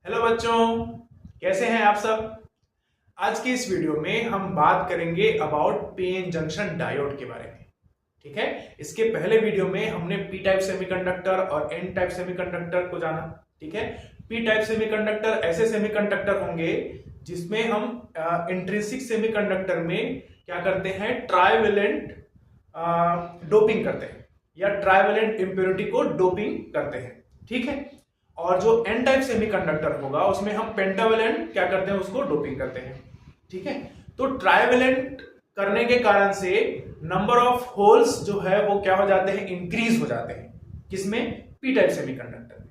Hello बच्चों, कैसे हैं आप सब। आज की इस वीडियो में हम बात करेंगे अबाउट पीएन जंक्शन डायोड के बारे में। ठीक है, इसके पहले वीडियो में हमने पी टाइप सेमीकंडक्टर और एन टाइप सेमीकंडक्टर को जाना। ठीक है, पी टाइप सेमीकंडक्टर ऐसे सेमीकंडक्टर होंगे जिसमें हम इंट्रिंसिक सेमीकंडक्टर में क्या करते हैं, ट्राइवेलेंट डोपिंग करते हैं या ट्राइवेलेंट इंप्योरिटी को डोपिंग करते हैं। ठीक है, और जो एन टाइप सेमीकंडक्टर होगा उसमें हम पेंटावेलेंट क्या करते हैं, उसको डोपिंग करते हैं। ठीक है, तो ट्राइवेलेंट करने के कारण से नंबर ऑफ होल्स जो है वो क्या हो जाते हैं, इंक्रीज हो जाते हैं। किसमें? पी टाइप सेमीकंडक्टर में।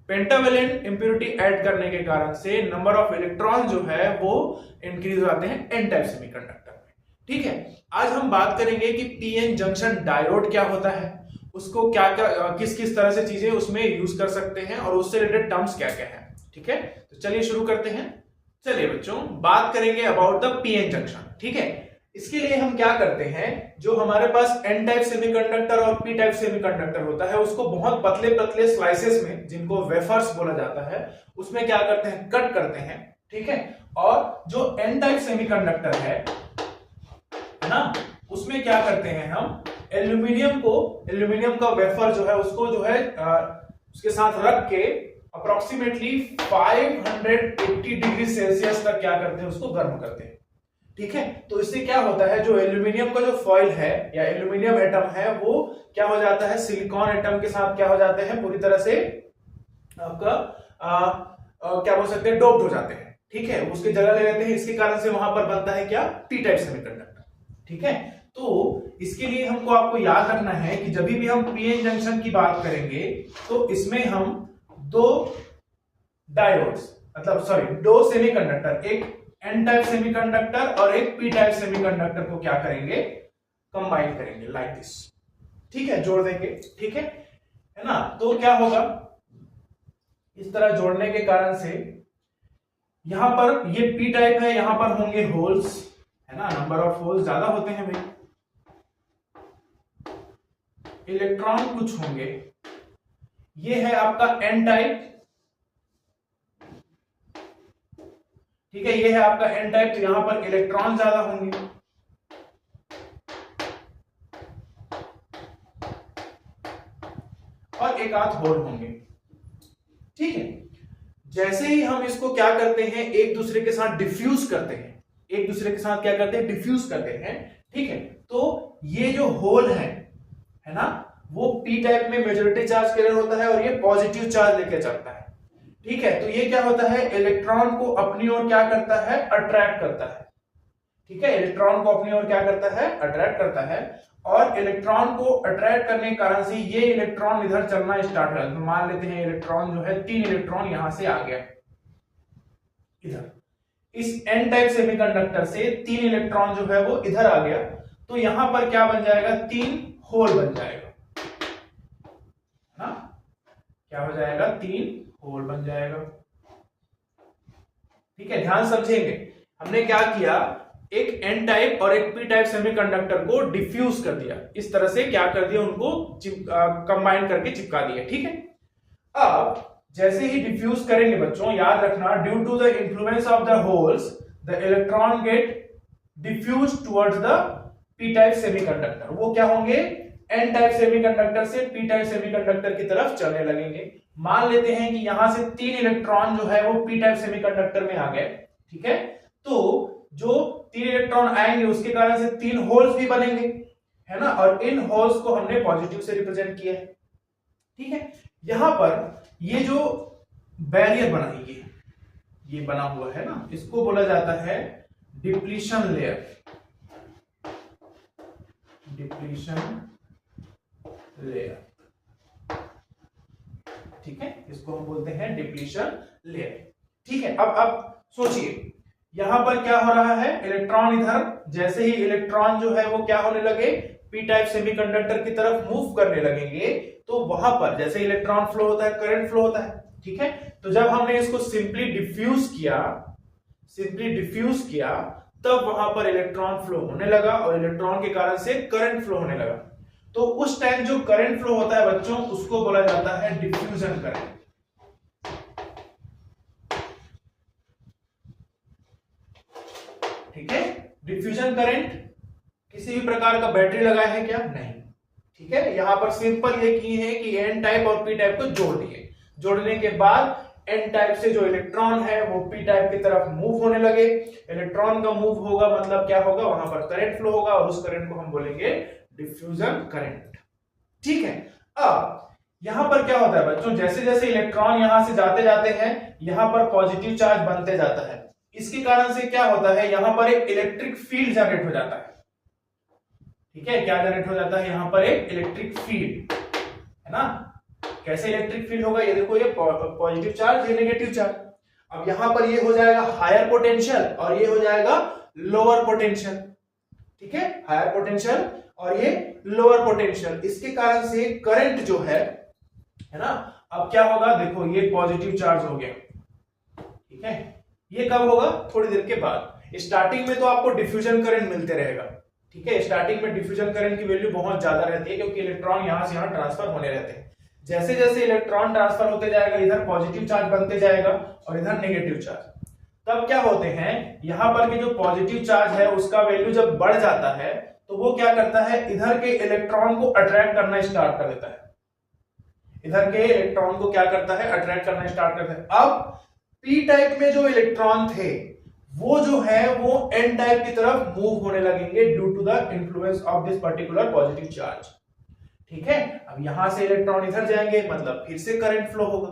पेंटावेलेंट इंप्योरिटी ऐड करने के कारण से नंबर ऑफ इलेक्ट्रॉन जो है वो इंक्रीज हो जाते हैं एन टाइप सेमीकंडक्टर में। ठीक है, आज हम बात करेंगे कि पीएन जंक्शन डायोड क्या होता है, उसको क्या क्या किस किस तरह से चीजें उसमें यूज कर सकते हैं और उससे रिलेटेड टर्म्स क्या क्या है। ठीक है, तो चलिए शुरू करते हैं। चलिए बच्चों, बात करेंगे अबाउट द पीएन जंक्शन। ठीक है, इसके लिए हम क्या करते हैं, जो हमारे पास एन टाइप सेमीकंडक्टर और पी टाइप सेमीकंडक्टर होता है उसको बहुत पतले पतले स्लाइसेस में, जिनको वेफर्स बोला जाता है, उसमें क्या करते हैं, कट करते हैं। ठीक है, और जो एन टाइप सेमीकंडक्टर है ना, उसमें क्या करते हैं हम, एल्यूमिनियम का वेफर जो है उसको जो है उसके साथ रख के अप्रोक्सीमेटली 580 डिग्री सेल्सियस तक क्या करते हैं, उसको गर्म करते हैं। ठीक है, तो इससे क्या होता है, जो एल्यूमिनियम का जो फॉइल है या एल्यूमिनियम एटम है वो क्या हो जाता है, सिलिकॉन एटम के साथ क्या हो जाते हैं, पूरी तरह से आपका क्या बोल सकते हैं, डोप्ड हो जाते हैं। ठीक है, उसकी जगह ले लेते हैं, इसके कारण से वहां पर बनता है क्या, पी टाइप सेमीकंडक्टर। ठीक है, तो इसके लिए हमको आपको याद रखना है कि जब भी हम पीएन जंक्शन की बात करेंगे तो इसमें हम दो डायोड्स दो सेमीकंडक्टर, एक एन टाइप सेमीकंडक्टर और एक पी टाइप सेमीकंडक्टर को क्या करेंगे, कंबाइन करेंगे लाइक दिस। ठीक है, जोड़ देंगे। ठीक है ना, तो क्या होगा, इस तरह जोड़ने के कारण से यहां पर ये पी टाइप है, यहां पर होंगे होल्स, है ना, नंबर ऑफ होल्स ज्यादा होते हैं भाई, इलेक्ट्रॉन कुछ होंगे। ये है आपका एन टाइप। ठीक है, ये है आपका एन टाइप, तो यहां पर इलेक्ट्रॉन ज्यादा होंगे। और एक आध होल होंगे। ठीक है, जैसे ही हम इसको क्या करते हैं, एक दूसरे के साथ डिफ्यूज करते हैं, एक दूसरे के साथ क्या करते हैं, डिफ्यूज करते हैं। ठीक है, तो ये जो होल है ना, वो पी टाइप में मेजॉरिटी चार्ज कैरियर होता है और ये पॉजिटिव चार्ज लेके चलता है। ठीक है, तो ये क्या होता है, इलेक्ट्रॉन को अपनी ओर क्या करता है, अट्रैक्ट करता है। ठीक है, इलेक्ट्रॉन को अपनी ओर क्या करता है, अट्रैक्ट करता है। और इलेक्ट्रॉन को अट्रैक्ट करने के कारण से ये इलेक्ट्रॉन इधर चलना स्टार्ट हो जाता है। मान लेते हैं इलेक्ट्रॉन जो है, 3 इलेक्ट्रॉन यहां से आ गया इधर, इस एन टाइप सेमीकंडक्टर से 3 इलेक्ट्रॉन जो है वो इधर आ गया, तो यहां पर क्या बन जाएगा, 3 होल बन जाएगा ना, क्या हो जाएगा, 3 होल बन जाएगा। ठीक है, ध्यान समझेंगे, हमने क्या किया, एक एन टाइप और एक पी टाइप सेमीकंडक्टर को डिफ्यूज कर दिया, इस तरह से क्या कर दिया, उनको कंबाइन करके चिपका दिया। ठीक है, अब जैसे ही डिफ्यूज करेंगे बच्चों, याद रखना, due to the influence of the holes the electron get diffuse towards the P type semiconductor. वो क्या होंगे, एन टाइप सेमीकंडक्टर से पी टाइप सेमीकंडक्टर की तरफ चलने लगेंगे। मान लेते हैं कि यहां से 3 इलेक्ट्रॉन जो है वो पी टाइप सेमीकंडक्टर में आ गए। ठीक है, तो जो 3 इलेक्ट्रॉन आएंगे उसके कारण से 3 होल्स भी बनेंगे, है ना, और इन होल्स को हमने पॉजिटिव से रिप्रेजेंट किया है। ठीक है, यहां पर ये जो बैरियर बना है, ये बना हुआ है ना, इसको बोला जाता है डिप्लीशन लेयर, डिप्लीशन लेयर। ठीक है, इसको हम बोलते हैं डिप्लीशन लेयर। ठीक है, अब सोचिए, यहां पर क्या हो रहा है, इलेक्ट्रॉन इधर, जैसे ही इलेक्ट्रॉन जो है वो क्या होने लगे, पी टाइप सेमीकंडक्टर की तरफ मूव करने लगेंगे, तो वहां पर जैसे इलेक्ट्रॉन फ्लो होता है, करंट फ्लो होता है। ठीक है, तो जब हमने इसको सिंपली डिफ्यूज किया, तब वहां पर इलेक्ट्रॉन फ्लो होने लगा और इलेक्ट्रॉन के कारण से करंट फ्लो होने लगा। तो उस टाइम जो करंट फ्लो होता है बच्चों, उसको बोला जाता है डिफ्यूजन करंट। ठीक है, डिफ्यूजन करंट किसी भी प्रकार का बैटरी लगाया है क्या? नहीं। ठीक है, यहां पर सिंपल ये की है कि एन टाइप और पी टाइप को जोड़ दिए, जोड़ने के बाद एन टाइप से जो इलेक्ट्रॉन है वो पी टाइप की तरफ मूव होने लगे। इलेक्ट्रॉन का मूव होगा मतलब क्या होगा, वहां पर करंट फ्लो होगा और उस करंट को हम बोलेंगे डिफ्यूजन करंट। ठीक है, अब यहां पर क्या होता है बच्चों, जैसे जैसे इलेक्ट्रॉन यहां से जाते जाते हैं यहां पर पॉजिटिव चार्ज बनते जाता है। इसके कारण से क्या होता है, यहां पर एक इलेक्ट्रिक फील्ड जनरेट हो जाता है। ठीक है, क्या जनरेट हो जाता है, यहां पर एक इलेक्ट्रिक फील्ड, है ना। कैसे इलेक्ट्रिक फील्ड होगा, ये देखो, ये पॉजिटिव चार्ज, ये नेगेटिव चार्ज। अब यहां पर ये हो जाएगा हायर पोटेंशियल और ये हो जाएगा लोअर पोटेंशियल। ठीक है, हायर पोटेंशियल और ये लोअर पोटेंशियल, इसके कारण से करंट जो है ना, अब क्या होगा, देखो ये पॉजिटिव चार्ज हो गया। ठीक है, ये कब होगा, थोड़ी देर के बाद। स्टार्टिंग में तो आपको डिफ्यूजन करंट मिलते रहेगा। ठीक है, स्टार्टिंग में डिफ्यूजन करंट की वैल्यू बहुत ज्यादा रहती है क्योंकि इलेक्ट्रॉन यहां से यहां ट्रांसफर होने रहते हैं। जैसे जैसे इलेक्ट्रॉन ट्रांसफर होते जाएगा इधर पॉजिटिव चार्ज बनते जाएगा और इधर नेगेटिव चार्ज। तब क्या होते हैं, यहां पर के जो पॉजिटिव चार्ज है उसका वैल्यू जब बढ़ जाता है तो वो क्या करता है, इधर के इलेक्ट्रॉन को अट्रैक्ट करना स्टार्ट कर देता है। इधर के इलेक्ट्रॉन को क्या करता है, अट्रैक्ट करना स्टार्ट करता है। अब पी टाइप में जो इलेक्ट्रॉन थे वो जो है वो एन टाइप की तरफ मूव होने लगेंगे due to the influence of this particular positive charge. ठीक है, अब यहां से इलेक्ट्रॉन इधर जाएंगे मतलब फिर से करंट फ्लो होगा।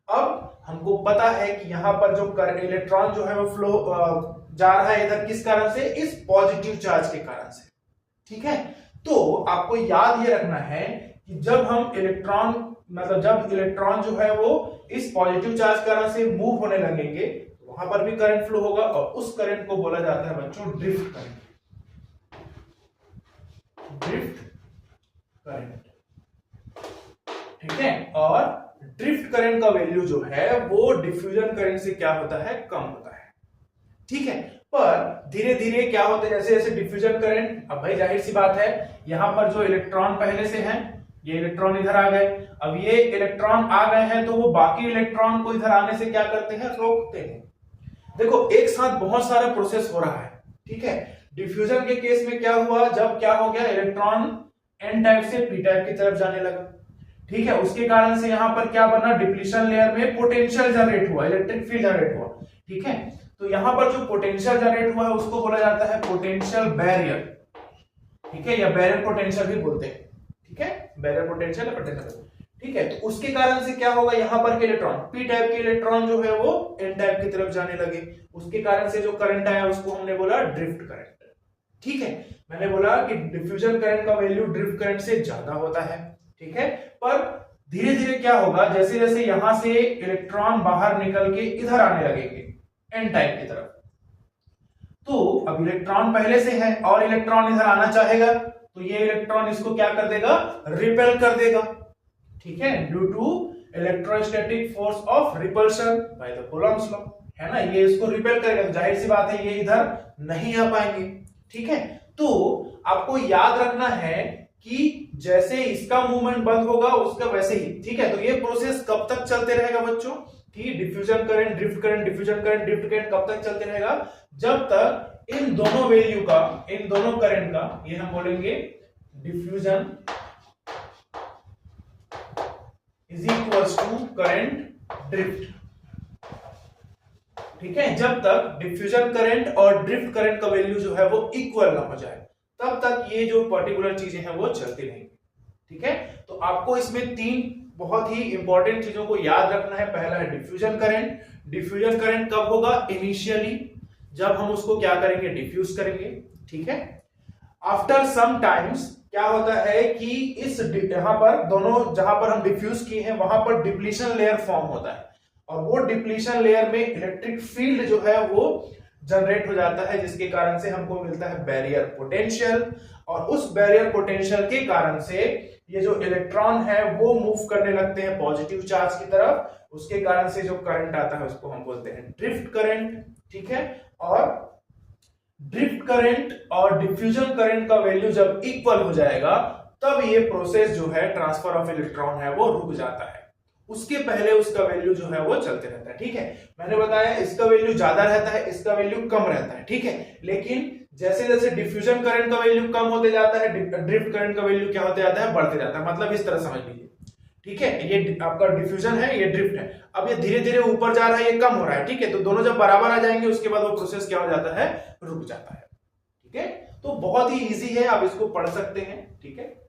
अब हमको पता है कि यहां पर जो इलेक्ट्रॉन जो है वो फ्लो जा रहा है इधर, किस कारण से, इस पॉजिटिव चार्ज के कारण से। ठीक है, तो आपको याद ये रखना है कि जब हम इलेक्ट्रॉन मतलब जब इलेक्ट्रॉन जो है वो इस पॉजिटिव चार्ज कारण से मूव होने लगेंगे तो वहां पर भी करंट फ्लो होगा और उस करंट को बोला जाता है बच्चों ड्रिफ्ट करंट। Drift current. ठीक है, और ड्रिफ्ट करंट का वैल्यू जो है वो डिफ्यूजन करंट से क्या होता है, कम होता है। ठीक है, पर धीरे धीरे क्या होता है, जैसे जैसे डिफ्यूजन करंट, अब भाई जाहिर सी बात है यहां पर जो इलेक्ट्रॉन पहले से हैं, ये इलेक्ट्रॉन इधर आ गए। अब ये इलेक्ट्रॉन आ गए हैं तो वो बाकी इलेक्ट्रॉन को इधर आने से क्या करते हैं, रोकते हैं। देखो एक साथ बहुत सारा प्रोसेस हो रहा है। ठीक है, डिफ्यूजन के केस में क्या हुआ, जब क्या हो गया, इलेक्ट्रॉन एन टाइप से पी टाइप की तरफ जाने लगा। ठीक है, उसके कारण से यहां पर क्या बना, डिप्लीशन लेयर में पोटेंशियल जनरेट हुआ, इलेक्ट्रिक फील्ड जनरेट हुआ। ठीक है, तो यहां पर जो पोटेंशियल जनरेट हुआ है उसको बोला जाता है पोटेंशियल बैरियर। ठीक है, या बैरियर पोटेंशियल भी बोलते हैं। ठीक है, बैरियर पोटेंशियल या पोटेंशियल। ठीक है, तो उसके कारण से क्या होगा, यहां पर के इलेक्ट्रॉन, पी टाइप के इलेक्ट्रॉन जो है वो एन टाइप की तरफ जाने लगे। उसके कारण से जो करंट आया उसको हमने बोला ड्रिफ्ट करंट। ठीक है, मैंने बोला कि डिफ्यूजन करंट का वैल्यू ड्रिफ्ट करंट से ज्यादा होता है। ठीक है, पर धीरे धीरे क्या होगा, जैसे जैसे यहां से इलेक्ट्रॉन बाहर निकल के इधर आने लगेंगे एन टाइप की तरफ, तो अब इलेक्ट्रॉन पहले से है और इलेक्ट्रॉन इधर आना चाहेगा तो ये इलेक्ट्रॉन इसको क्या कर देगा, रिपेल कर देगा। ठीक है, due to electrostatic force of repulsion by the Coulomb's law, है ना, ये इसको रिपेल करेगा। तो जाहिर सी बात है ये इधर नहीं आ पाएंगे। ठीक है, तो आपको याद रखना है कि जैसे इसका मूवमेंट बंद होगा उसका वैसे ही। ठीक है, तो ये प्रोसेस कब तक चलते रहेगा बच्चों, कि diffusion current, drift current, diffusion current, drift current कब तक चलते रहेगा, जब तक इन दोनों वैल्यू का, इन दोनों करंट का, ये हम बोलेंगे diffusion is equals to current drift. ठीक है, जब तक डिफ्यूजन करंट और ड्रिफ्ट करंट का वैल्यू जो है वो इक्वल ना हो जाए तब तक ये जो पर्टिकुलर चीजें हैं वो चलती रहेंगी। ठीक है, तो आपको इसमें तीन बहुत ही इंपॉर्टेंट चीजों को याद रखना है। पहला है डिफ्यूजन करंट। डिफ्यूजन करंट कब होगा, इनिशियली जब हम उसको क्या करेंगे, डिफ्यूज करेंगे। ठीक है, आफ्टर सम टाइम्स क्या होता है कि इस यहां पर दोनों, जहां पर हम डिफ्यूज किए हैं वहां पर डिप्लीशन लेयर फॉर्म होता है और वो डिप्लीशन लेयर में इलेक्ट्रिक फील्ड जो है वो जनरेट हो जाता है, जिसके कारण से हमको मिलता है बैरियर पोटेंशियल। और उस बैरियर पोटेंशियल के कारण से ये जो इलेक्ट्रॉन है वो मूव करने लगते हैं पॉजिटिव चार्ज की तरफ। उसके कारण से जो करंट आता है उसको हम बोलते हैं ड्रिफ्ट करंट। ठीक है, और ड्रिफ्ट करंट और डिफ्यूजन करंट का वैल्यू जब इक्वल हो जाएगा तब ये प्रोसेस जो है ट्रांसफर ऑफ इलेक्ट्रॉन है वो रुक जाता है। उसके पहले उसका वैल्यू जो है वो चलते रहता है। ठीक है, मैंने बताया इसका वैल्यू ज्यादा रहता है, इसका वैल्यू कम रहता है। ठीक है, लेकिन जैसे जैसे डिफ्यूजन करंट का वैल्यू कम होते जाता है, ड्रिफ्ट करंट का वैल्यू क्या होते जाता है, बढ़ते जाता है। मतलब इस तरह समझ लीजिए। ठीक है, ये आपका डिफ्यूजन है, ये ड्रिफ्ट है। अब ये धीरे धीरे ऊपर जा रहा है, ये कम हो रहा है। ठीक है, तो दोनों जब बराबर आ जाएंगे उसके बाद वो प्रोसेस क्या हो जाता है, रुक जाता है। ठीक है, तो बहुत ही इजी है, आप इसको पढ़ सकते हैं। ठीक है,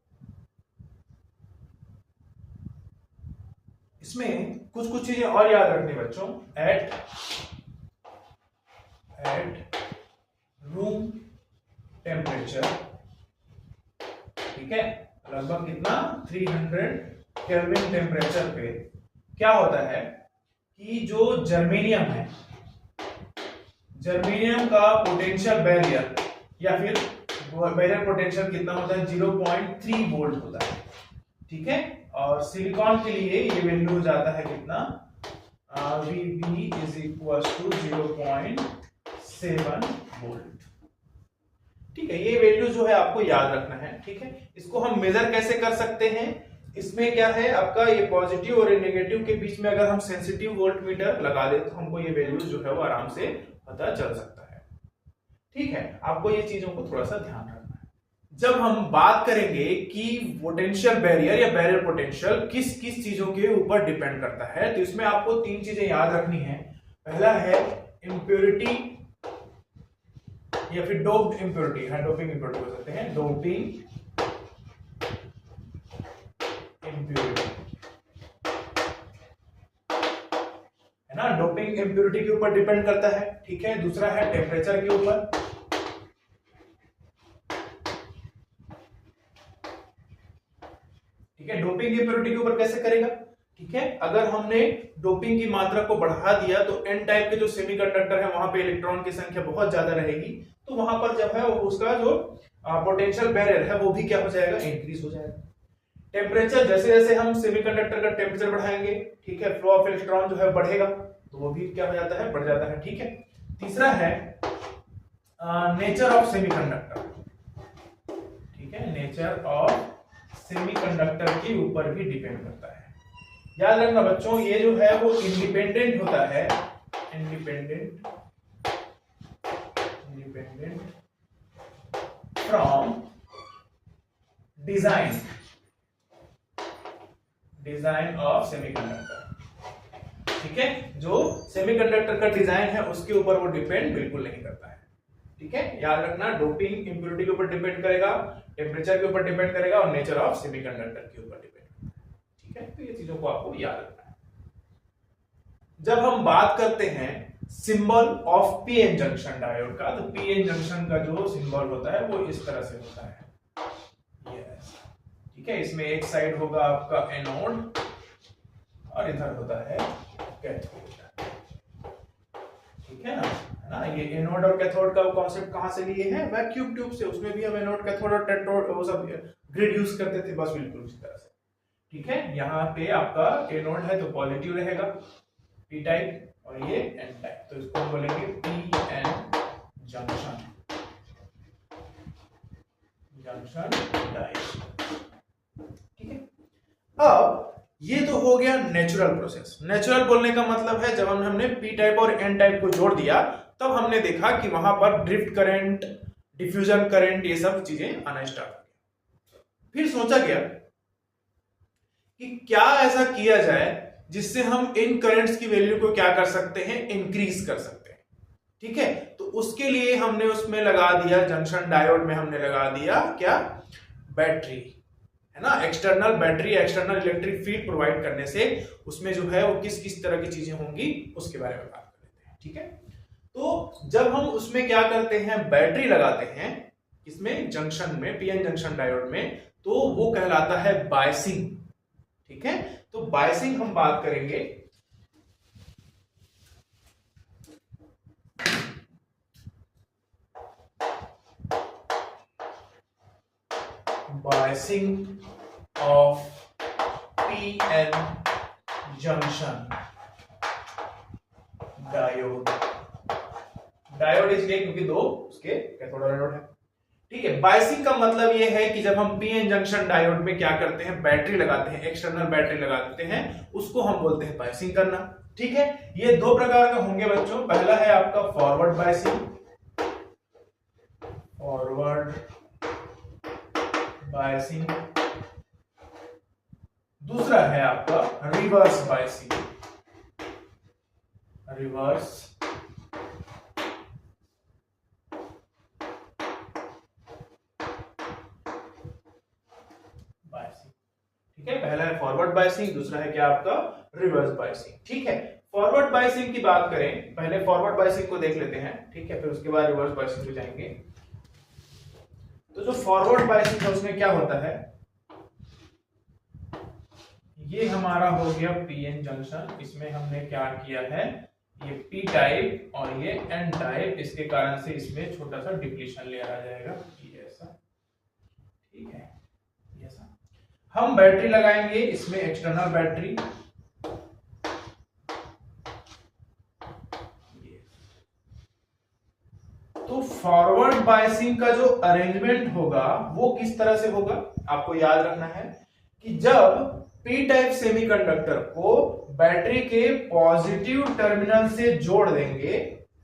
इसमें कुछ कुछ चीजें और याद रखनी बच्चों। एट रूम टेम्परेचर, ठीक है, लगभग कितना 300 केल्विन टेम्परेचर पे क्या होता है कि जो जर्मेनियम है, जर्मेनियम का पोटेंशियल बैरियर या फिर बैरियर पोटेंशियल कितना होता है, 0.3 वोल्ट होता है। ठीक है, और सिलिकॉन के लिए ये वैल्यू हो जाता है कितना, VB is equal to 0.7 volt. ठीक है, ये वैल्यू जो है आपको याद रखना है। ठीक है, इसको हम मेजर कैसे कर सकते हैं, इसमें क्या है आपका ये पॉजिटिव और नेगेटिव के बीच में अगर हम सेंसिटिव वोल्ट मीटर लगा दे तो हमको ये वैल्यू जो है वो आराम से पता चल सकता है। ठीक है, आपको ये चीजों को थोड़ा सा ध्यान रखना है। जब हम बात करेंगे कि पोटेंशियल बैरियर या बैरियर पोटेंशियल किस किस चीजों के ऊपर डिपेंड करता है, तो इसमें आपको तीन चीजें याद रखनी है। पहला है इम्प्योरिटी या फिर डोप्ड इम्प्योरिटी, हाँ डोपिंग इम्प्योरिटी बोल सकते हैं, डोपिंग इम्प्योरिटी है ना, डोपिंग इम्प्योरिटी के ऊपर डिपेंड करता है। ठीक है, दूसरा है टेम्परेचर के ऊपर, ठीक है, डोपिंग इम्प्योरिटी के ऊपर कैसे करेगा। ठीक है, अगर हमने डोपिंग की मात्रा को बढ़ा दिया तो एन टाइप के जो सेमीकंडक्टर है वहां पे इलेक्ट्रॉन की संख्या बहुत ज्यादा रहेगी, तो वहां पर जब है उसका जो पोटेंशियल बैरियर है वो भी क्या हो जाएगा, इंक्रीज हो जाएगा। टेम्परेचर, जैसे जैसे हम सेमीकंडक्टर का टेम्परेचर बढ़ाएंगे, ठीक है, फ्लो ऑफ इलेक्ट्रॉन जो है बढ़ेगा, तो वो भी क्या हो जाता है, बढ़ जाता है। ठीक है, तीसरा है नेचर ऑफ सेमीकंडक्टर। ठीक है, नेचर ऑफ सेमीकंडक्टर के ऊपर भी डिपेंड करता है। याद रखना बच्चों, ये जो है वो इंडिपेंडेंट होता है, independent from design of semiconductor. ठीक है, जो सेमीकंडक्टर का डिजाइन है उसके ऊपर वो डिपेंड बिल्कुल नहीं करता है। ठीक है, याद रखना, डोपिंग इम्प्योरिटी के ऊपर डिपेंड करेगा, टेम्परेचर के ऊपर डिपेंड करेगा और नेचर ऑफ सेमीकंडक्टर के ऊपर डिपेंड करेगा। ठीक है, तो ये चीजों को आपको याद रखना है। जब हम बात करते हैं symbol of PN junction diode का, तो पीएन जंक्शन का जो सिंबल होता है वो इस तरह से होता है, ठीक है, इसमें एक साइड होगा आपका एनोड और इधर होता है कैथोड। ठीक है ना, ये एनोड और कैथोड का कॉन्सेप्ट कहां से लिए हैं, वैक्यूम ट्यूब से। उसमें भी हम एनोड कैथोड और टेट्रोड वो सब ग्रिड यूज करते थे, बस बिल्कुल उसी तरह से। ठीक है, यहाँ पे आपका एनोड है तो पॉजिटिव रहेगा, पी टाइप, और ये एन टाइप, तो इसको हम बोलेंगे पी एन जंक्शन डायोड। ठीक है, अब ये तो हो गया नेचुरल प्रोसेस। नेचुरल बोलने का मतलब है जब हमने पी टाइप और एन टाइप को जोड़ दिया तब हमने देखा कि वहां पर ड्रिफ्ट करंट, डिफ्यूजन करंट, ये सब चीजें आना स्टार्ट हो गया। फिर सोचा गया कि क्या ऐसा किया जाए जिससे हम इन करंट्स की वैल्यू को क्या कर सकते हैं, इंक्रीज कर सकते हैं। ठीक है, तो उसके लिए हमने उसमें लगा दिया, जंक्शन डायोड में हमने लगा दिया क्या, बैटरी, है ना, external battery, external electric field provide करने से उसमें जो है वो किस किस तरह की चीजें होंगी उसके बारे में बात कर लेते हैं। ठीक है, तो जब हम उसमें क्या करते हैं, बैटरी लगाते हैं इसमें जंक्शन में, पीएन जंक्शन डायोड में, तो वो कहलाता है बायसिंग। ठीक है, तो बायसिंग हम बात करेंगे। Biasing of PN junction diode. Diode इसलिए क्योंकि दो उसके कैथोड और एनोड है। ठीक है। बायसिंग का मतलब ये है कि जब हम पीएन जंक्शन डायोड में क्या करते हैं, बैटरी लगाते हैं, एक्सटर्नल बैटरी लगा देते हैं, उसको हम बोलते हैं बायसिंग करना। ठीक है। ये दो प्रकार के होंगे बच्चों। पहला है आपका फॉरवर्ड बायसिंग, फॉरवर्ड बायसिंग। दूसरा है आपका रिवर्स बायसिंग, रिवर्स बायसिंग। ठीक है। पहला है फॉरवर्ड बायसिंग, दूसरा है क्या आपका रिवर्स बायसिंग। ठीक है। फॉरवर्ड बायसिंग की बात करें, पहले फॉरवर्ड बायसिंग को देख लेते हैं। ठीक है। फिर उसके बाद रिवर्स बायसिंग पे जाएंगे। तो जो फॉरवर्ड बायसिंग है उसमें क्या होता है, ये हमारा हो गया पीएन जंक्शन। इसमें हमने क्या किया है, ये पी टाइप और ये एन टाइप, इसके कारण से इसमें छोटा सा डिप्लीशन लेयर आ जाएगा, ये ऐसा। ठीक है। ऐसा हम बैटरी लगाएंगे, इसमें एक्सटर्नल बैटरी, तो फॉरवर्ड बायसिंग का जो अरेंजमेंट होगा वो किस तरह से होगा, आपको याद रखना है कि जब पी टाइप सेमीकंडक्टर को बैटरी के पॉजिटिव टर्मिनल से जोड़ देंगे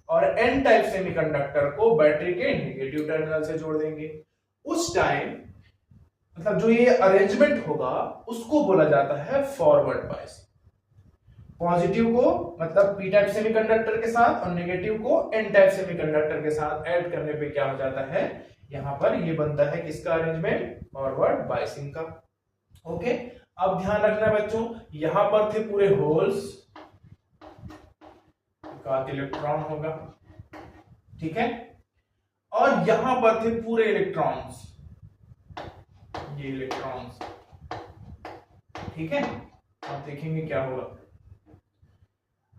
और एन टाइप सेमीकंडक्टर को बैटरी के नेगेटिव टर्मिनल से जोड़ देंगे, उस टाइम मतलब जो ये अरेंजमेंट होगा उसको बोला जाता है फॉरवर्ड बायसिंग। पॉजिटिव को मतलब पी टाइप सेमीकंडक्टर के साथ और नेगेटिव को एन टाइप सेमीकंडक्टर के साथ ऐड करने पे क्या हो जाता है, यहां पर ये बनता है किसका अरेंजमेंट, फॉरवर्ड बायसिंग का। ओके। अब ध्यान रखना बच्चों, यहां पर थे पूरे होल्स, का इलेक्ट्रॉन होगा। ठीक है। और यहां पर थे पूरे इलेक्ट्रॉन्स, ये इलेक्ट्रॉन्स। ठीक है। आप देखेंगे क्या होगा,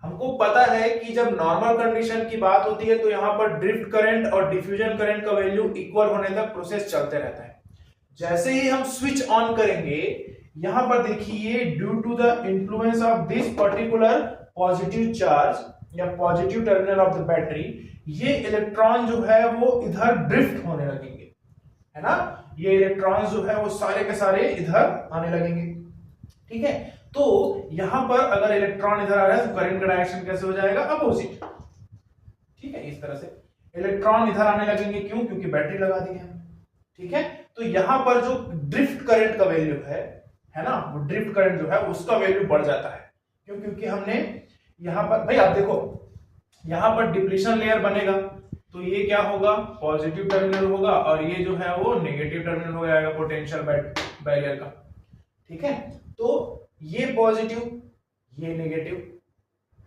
हमको पता है कि जब नॉर्मल कंडीशन की बात होती है तो यहां पर ड्रिफ्ट करंट और डिफ्यूजन करंट का वैल्यू इक्वल होने तक प्रोसेस चलते रहता है। जैसे ही हम स्विच ऑन करेंगे, यहां पर देखिए due to the influence of this particular positive charge या positive terminal of the battery, ये इलेक्ट्रॉन जो है वो इधर ड्रिफ्ट होने लगेंगे, है ना। ये इलेक्ट्रॉन जो है वो सारे के सारे इधर आने लगेंगे। ठीक है। तो यहां पर अगर इलेक्ट्रॉन इधर आ रहा है तो करंट का डायरेक्शन कैसे हो जाएगा, अपोजिट। ठीक है। इस तरह से इलेक्ट्रॉन इधर आने लगेंगे, क्यों, क्योंकि बैटरी लगा दी है। ठीक है। तो यहां पर जो ड्रिफ्ट करंट का वैल्यू है ना, वो ड्रिफ्ट करंट जो है उसका वैल्यू बढ़ जाता है, क्यों, क्योंकि हमने यहां पर भाई आप देखो यहां पर डिप्लीशन लेयर बनेगा तो ये क्या होगा, पॉजिटिव टर्मिनल होगा और ये जो है वो नेगेटिव टर्मिनल हो जाएगा पोटेंशियल बैरियर का। ठीक है। तो ये पॉजिटिव ये नेगेटिव,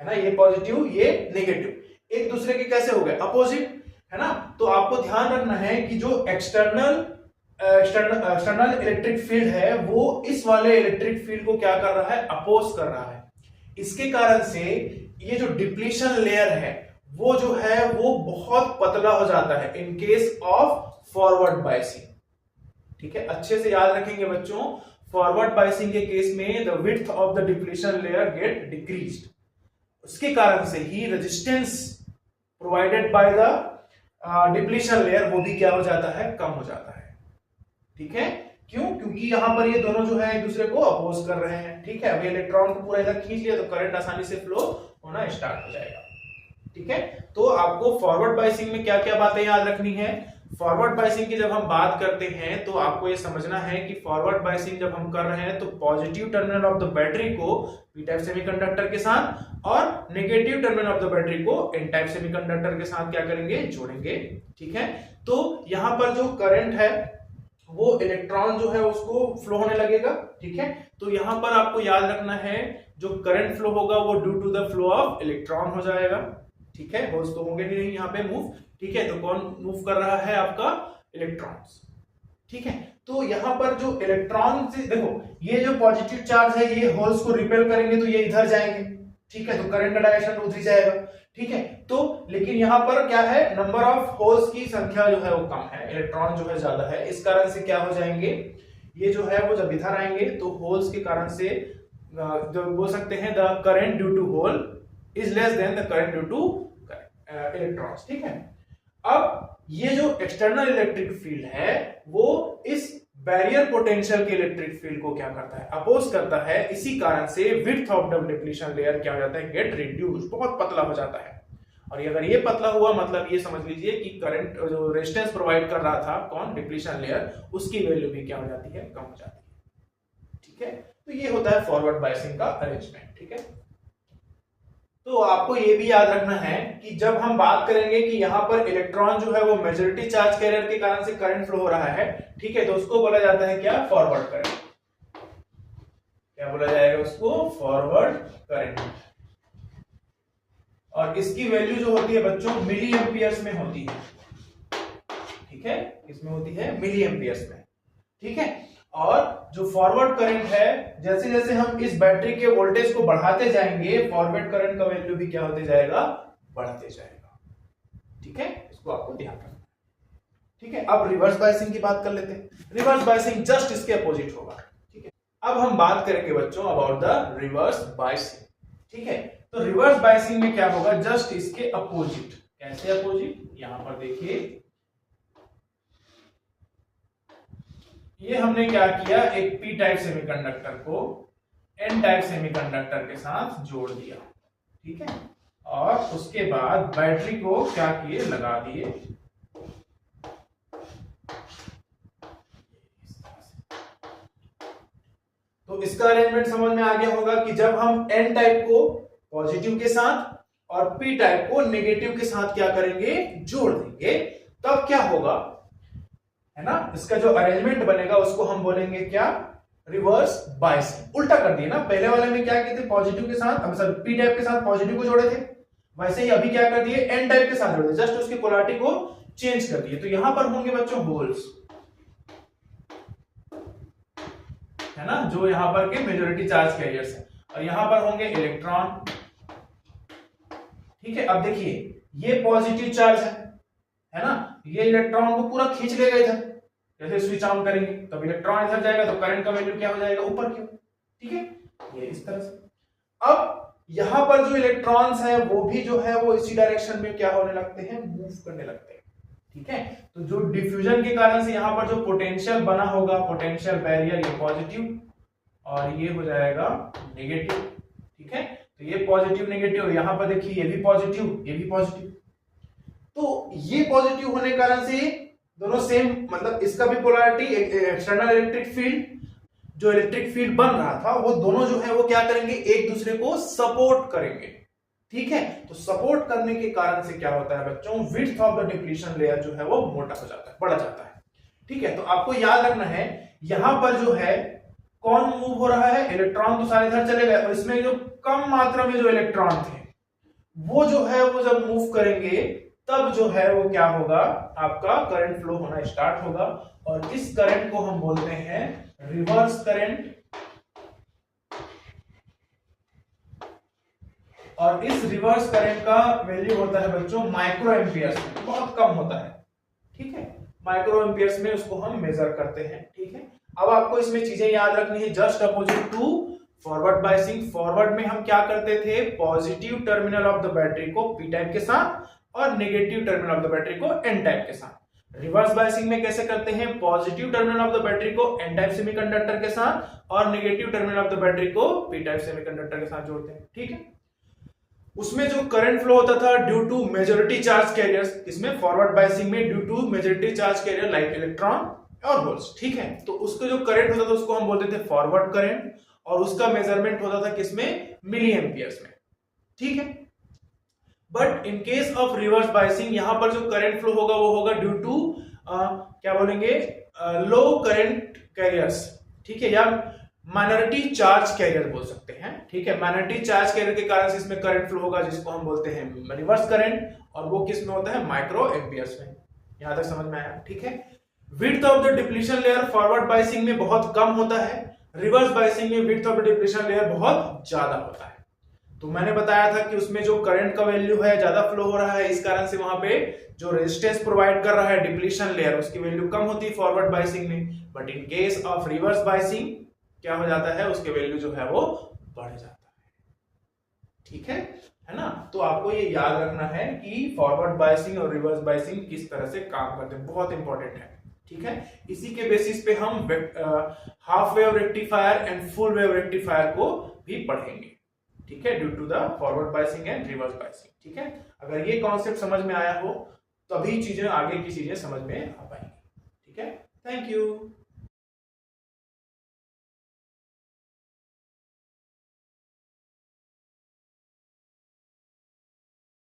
है ना, ये पॉजिटिव ये नेगेटिव एक दूसरे के कैसे हो गए, अपोजिट, है ना। तो आपको ध्यान रखना है कि जो एक्सटर्नल इलेक्ट्रिक फील्ड है वो इस वाले इलेक्ट्रिक फील्ड को क्या कर रहा है, अपोज कर रहा है। इसके कारण से ये जो डिप्लीशन लेयर है वो जो है वो बहुत पतला हो जाता है in case of forward biasing. ठीक है। अच्छे से याद रखेंगे बच्चों, फॉरवर्ड बायसिंग के केस में the width of the depletion layer get decreased, उसके कारण से ही resistance provided by the depletion layer वो भी क्या हो जाता है, कम हो जाता है। ठीक है। क्यों, क्योंकि यहां पर ये दोनों जो है एक दूसरे को अपोज कर रहे हैं। ठीक है। अब ये इलेक्ट्रॉन को पूरा इधर खींच लिया तो करंट आसानी से फ्लो होना स्टार्ट हो जाएगा। ठीक है। तो आपको फॉरवर्ड बायसिंग में क्या क्या बातें याद रखनी है, फॉरवर्ड बायसिंग की जब हम बात करते हैं तो आपको ये समझना है कि फॉरवर्ड बायसिंग जब हम कर रहे हैं तो positive terminal of the battery को पी टाइप सेमीकंडक्टर के साथ और negative terminal of the battery को एन टाइप सेमीकंडक्टर के साथ क्या करेंगे, जोड़ेंगे। ठीक है। तो यहां पर जो करंट है वो इलेक्ट्रॉन जो है उसको फ्लो होने लगेगा। ठीक है। तो यहां पर आपको याद रखना है जो करंट फ्लो होगा वो due to the flow of electron हो जाएगा। ठीक है। होल्स तो होंगे नहीं यहाँ पे मूव। ठीक है। तो कौन मूव कर रहा है, आपका इलेक्ट्रॉन्स। ठीक है। तो यहां पर जो इलेक्ट्रॉन से देखो ये जो पॉजिटिव चार्ज है ये होल्स को रिपेल करेंगे तो ये इधर जाएंगे। ठीक है। तो करंट का डायरेक्शन उधर जाएगा। ठीक है। तो लेकिन यहां पर क्या है, नंबर ऑफ होल्स की संख्या जो है वो कम है, इलेक्ट्रॉन जो है ज्यादा है, इस कारण से क्या हो जाएंगे, ये जो है वो जब इधर आएंगे तो होल्स के कारण से जो बोल सकते हैं the current due to hole is less than the current due to electrons. ठीक है। अब ये जो एक्सटर्नल इलेक्ट्रिक फील्ड है वो इस बैरियर पोटेंशियल के इलेक्ट्रिक फील्ड को क्या करता है, अपोज करता है। इसी कारण से width of the depletion layer क्या हो जाता है, गेट रिड्यूस, बहुत पतला हो जाता है। और अगर ये पतला हुआ मतलब ये समझ लीजिए कि करंट जो रेजिस्टेंस प्रोवाइड कर रहा था कौन, डिप्लीशन लेयर, उसकी वैल्यू भी क्या हो जाती है, कम हो जाती है। ठीक है, तो ये होता है फॉरवर्ड बायसिंग का अरेंजमेंट। ठीक है, तो आपको ये भी याद रखना है कि जब हम बात करेंगे कि यहाँ पर इलेक्ट्रॉन जो है वो मेजॉरिटी चार्ज कैरियर के कारण से करंट फ्लो हो रहा है, ठीक है, तो उसको बोला जाता है क्या, फॉरवर्ड करंट। क्या बोला जाएगा उसको, फॉरवर्ड करंट। और इसकी वैल्यू जो होती है बच्चों मिली एम्पियर्स में होती है। ठीक है, इसमें होती है मिली एम्पियर्स में। ठीक है, और जो फॉरवर्ड करंट है, जैसे जैसे हम इस बैटरी के वोल्टेज को बढ़ाते जाएंगे, फॉरवर्ड करंट का वैल्यू भी क्या होते जाएगा, बढ़ते जाएगा। ठीक है, इसको आपको ध्यान रखना। ठीक है, अब रिवर्स बायसिंग की बात कर लेते हैं। रिवर्स बायसिंग जस्ट इसके अपोजिट होगा। ठीक है, अब हम बात करेंगे बच्चों अबाउट द रिवर्स बायसिंग। ठीक है, तो रिवर्स बायसिंग में क्या होगा, जस्ट इसके अपोजिट। कैसे अपोजिट, यहां पर देखिए, ये हमने क्या किया, एक पी टाइप सेमीकंडक्टर को एन टाइप सेमीकंडक्टर के साथ जोड़ दिया। ठीक है, और उसके बाद बैटरी को क्या किए, लगा दिए। तो इसका अरेंजमेंट समझ में आ गया होगा कि जब हम एन टाइप को पॉजिटिव के साथ और पी टाइप को नेगेटिव के साथ क्या करेंगे, जोड़ देंगे, तब क्या होगा, है ना, इसका जो अरेंजमेंट बनेगा उसको हम बोलेंगे क्या, रिवर्स बायसिंग। उल्टा कर दिए ना, पहले वाले में क्या किए थे, पॉजिटिव के साथ, सॉरी पी टाइप के साथ पॉजिटिव को जोड़े थे, वैसे ही अभी क्या कर दिए, एन टाइप के साथ जोड़े, जस्ट उसकी पोलैरिटी को चेंज कर दिए। तो यहां पर होंगे बच्चों होल्स, है ना, जो यहां पर के मेजॉरिटी चार्ज कैरियर्स है, और यहां पर होंगे इलेक्ट्रॉन। ठीक है, अब देखिए ये पॉजिटिव चार्ज है ना, ये इलेक्ट्रॉन को पूरा खींच लेगा इधर, जैसे स्विच ऑन करेंगे तब इलेक्ट्रॉन इधर जाएगा, तो करंट का वैल्यू क्या हो जाएगा, ऊपर की ओर। ठीक है, ये इस तरह से। अब यहां पर जो इलेक्ट्रॉन्स है वो भी जो है वो इसी डायरेक्शन में क्या होने लगते हैं, मूव करने लगते हैं। ठीक है, तो जो डिफ्यूजन के कारण से यहां पर जो पोटेंशियल बना होगा, पोटेंशियल बैरियर, ये पॉजिटिव और ये हो जाएगा नेगेटिव। ठीक है, तो ये पॉजिटिव नेगेटिव, यहां पर देखिए ये भी पॉजिटिव, ये भी पॉजिटिव। तो ये पॉजिटिव होने के कारण से दोनों सेम, मतलब इसका भी पोलैरिटी, एक्सटर्नल इलेक्ट्रिक फील्ड, जो इलेक्ट्रिक फील्ड बन रहा था वो दोनों जो है वो क्या करेंगे, एक दूसरे को सपोर्ट करेंगे। ठीक है, तो सपोर्ट करने के कारण से क्या होता है बच्चों, width of the depletion layer जो है वो मोटा हो जाता है, बढ़ जाता है। ठीक है, तो आपको याद रखना है यहां पर जो है कौन मूव हो रहा है, इलेक्ट्रॉन तो सारे इधर चले गए, और इसमें जो कम मात्रा में जो इलेक्ट्रॉन थे वो जो है वो जब मूव करेंगे तब जो है वो क्या होगा, आपका करंट फ्लो होना स्टार्ट होगा, और इस करंट को हम बोलते हैं रिवर्स करंट। और इस रिवर्स करंट का वैल्यू होता है बच्चों माइक्रो एम्पियर्स में, बहुत कम होता है। ठीक है, माइक्रो एम्पियर्स में उसको हम मेजर करते हैं। ठीक है, अब आपको इसमें चीजें याद रखनी है, just opposite to forward biasing. Forward में हम क्या करते थे, positive terminal of the battery को पी टाइप के साथ और negative terminal of the battery को एन टाइप के साथ। रिवर्स बायसिंग में कैसे करते हैं, positive terminal of the battery को एन टाइप सेमीकंडक्टर के साथ और negative terminal of the battery को पी टाइप सेमीकंडक्टर के साथ जोड़ते हैं। ठीक है, उसमें जो करंट फ्लो होता था due to majority charge carriers, इसमें फॉरवर्ड बायसिंग में due to majority charge carrier like electron और होल्स। ठीक है, तो उसको जो करंट होता था उसको हम बोलते थे फॉरवर्ड करंट, और उसका मेजरमेंट होता था किसमें, मिली एम्पियर्स में। ठीक है, but in case of reverse biasing यहां पर जो करंट फ्लो होगा वो होगा ड्यू टू क्या बोलेंगे, लो करंट कैरियर्स। ठीक है, या माइनॉरिटी चार्ज कैरियर बोल सकते हैं। ठीक है, माइनॉरिटी चार्ज कैरियर के कारण से इसमें करंट फ्लो होगा जिसको हम बोलते हैं रिवर्स करंट, और वो किस में होता है, माइक्रो एम्पियर्स में। यहां तक समझ में आया। ठीक है, width of the depletion layer forward biasing में बहुत कम होता है, रिवर्स बायसिंग में width of the depletion layer बहुत ज्यादा होता है। तो मैंने बताया था कि उसमें जो करंट का वैल्यू है ज्यादा फ्लो हो रहा है, इस कारण से वहां पे जो रेजिस्टेंस प्रोवाइड कर रहा है डिप्लीशन लेयर, उसकी वैल्यू कम होती है फॉरवर्ड बायसिंग में। But in case of reverse biasing क्या हो जाता है, उसके वैल्यू जो है वो बढ़ जाता है। ठीक है ना। तो आपको ये याद रखना है कि फॉरवर्ड बायसिंग और रिवर्स बायसिंग किस तरह से काम करते हैं, बहुत इंपॉर्टेंट है। ठीक है, इसी के बेसिस पे हम half wave rectifier and full wave rectifier को भी पढ़ेंगे। ठीक है, due to the forward biasing and reverse biasing. ठीक है, अगर ये कॉन्सेप्ट समझ में आया हो तभी चीजें आगे की चीजें समझ में आ पाएंगी। ठीक है, थैंक यू।